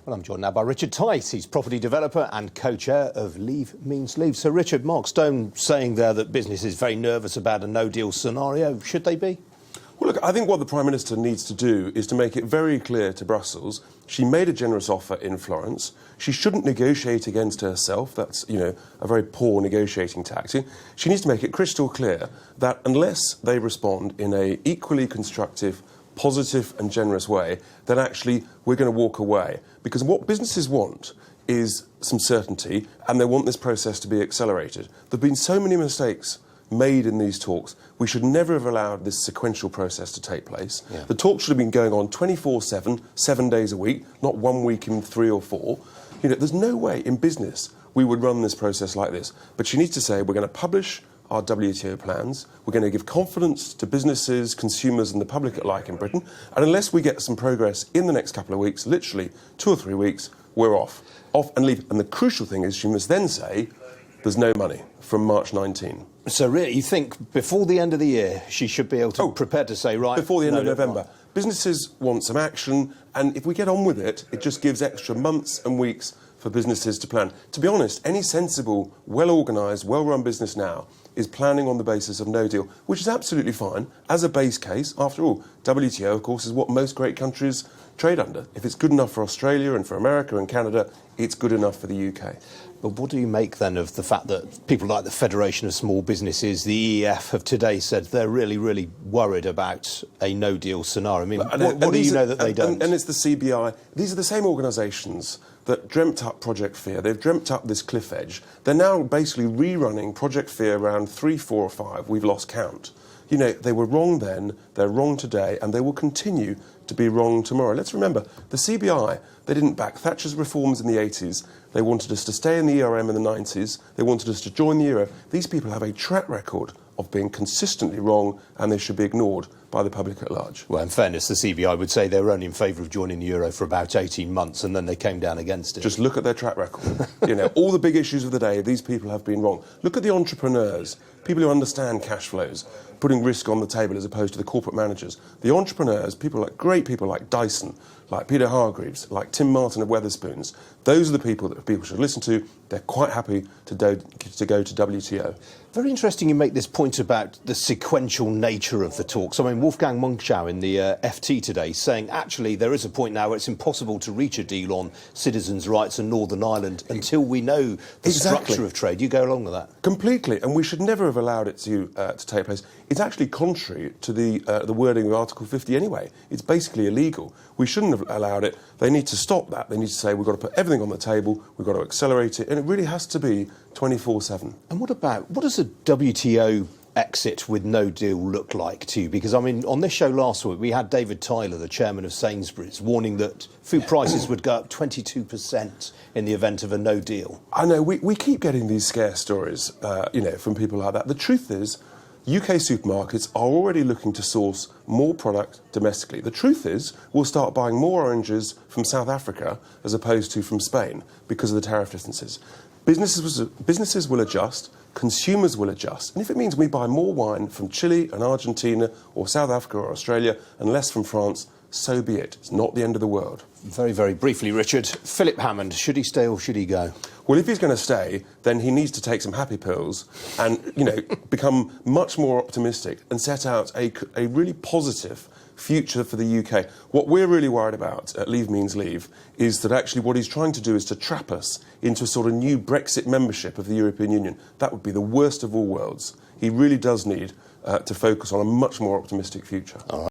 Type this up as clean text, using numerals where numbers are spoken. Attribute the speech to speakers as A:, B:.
A: Well, I'm joined now by Richard Tice. He's property developer and co-chair of Leave Means Leave. So, Richard, Mark Stone saying there that business is very nervous about a no-deal scenario. Should they be?
B: Well, look, I think what the Prime Minister needs to do is to make it very clear to Brussels she made a generous offer in Florence. She shouldn't negotiate against herself. That's, a very poor negotiating tactic. She needs to make it crystal clear that unless they respond in an equally constructive, positive and generous way, then actually we're going to walk away. Because what businesses want is some certainty, and they want this process to be accelerated. There have been so many mistakes made in these talks. We should never have allowed this sequential process to take place. Yeah. The talks should have been going on 24/7, 7 days a week, not 1 week in 3 or 4. There's no way in business we would run this process like this. But she needs to say, we're going to publish our WTO plans, we're going to give confidence to businesses, consumers and the public alike in Britain, and unless we get some progress in the next couple of weeks, literally 2 or 3 weeks, we're off and leave. And the crucial thing is she must then say there's no money from March 19.
A: So really, you think before the end of the year she should be able to prepare to say, right...
B: Before the end of November. Businesses want some action, and if we get on with it, it just gives extra months and weeks for businesses to plan. To be honest, any sensible, well-organised, well-run business now is planning on the basis of no deal, which is absolutely fine as a base case. After all, WTO, of course, is what most great countries trade under. If it's good enough for Australia and for America and Canada, it's good enough for the UK.
A: But what do you make then of the fact that people like the Federation of Small Businesses, the EEF, have today said they're really, really worried about a no-deal scenario? I mean, what do you know that they don't?
B: And it's the CBI. These are the same organisations that dreamt up Project Fear. They've dreamt up this cliff edge. They're now basically rerunning Project Fear around 3, 4 or 5. We've lost count. They were wrong then, they're wrong today, and they will continue to be wrong tomorrow. Let's remember, the CBI, they didn't back Thatcher's reforms in the 80s. They wanted us to stay in the ERM in the 90s. They wanted us to join the euro. These people have a track record of being consistently wrong, and they should be ignored by the public at large.
A: Well, in fairness, the CBI would say they were only in favour of joining the euro for about 18 months, and then they came down against it.
B: Just look at their track record. All the big issues of the day, these people have been wrong. Look at the entrepreneurs, people who understand cash flows, putting risk on the table as opposed to the corporate managers. The entrepreneurs, great people like Dyson, like Peter Hargreaves, like Tim Martin of Wetherspoons, those are the people that people should listen to. They're quite happy to go to WTO.
A: Very interesting you make this point about the sequential nature of the talks. I mean, Wolfgang Munchau in the FT today saying actually there is a point now where it's impossible to reach a deal on citizens' rights in Northern Ireland until we know the structure of trade. You go along with that?
B: Completely, and we should never have allowed it to take place. It's actually contrary to the wording of Article 50 anyway. It's basically illegal. We shouldn't have allowed it. They need to stop that. They need to say we've got to put everything on the table, we've got to accelerate it, and it really has to be 24/7.
A: And what does a WTO exit with no deal look like to you? Because, I mean, on this show last week, we had David Tyler, the chairman of Sainsbury's, warning that food prices would go up 22% in the event of a no deal.
B: I know, we keep getting these scare stories, from people like that. The truth is, UK supermarkets are already looking to source more product domestically. The truth is, we'll start buying more oranges from South Africa as opposed to from Spain because of the tariff distances. Businesses will adjust, consumers will adjust, and if it means we buy more wine from Chile and Argentina or South Africa or Australia and less from France, so be it. It's not the end of the world.
A: Very, very briefly, Richard, Philip Hammond, should he stay or should he go?
B: Well, if he's going to stay, then he needs to take some happy pills and, become much more optimistic and set out a really positive future for the UK. What we're really worried about at Leave Means Leave is that actually what he's trying to do is to trap us into a sort of new Brexit membership of the European Union. That would be the worst of all worlds. He really does need to focus on a much more optimistic future. All right.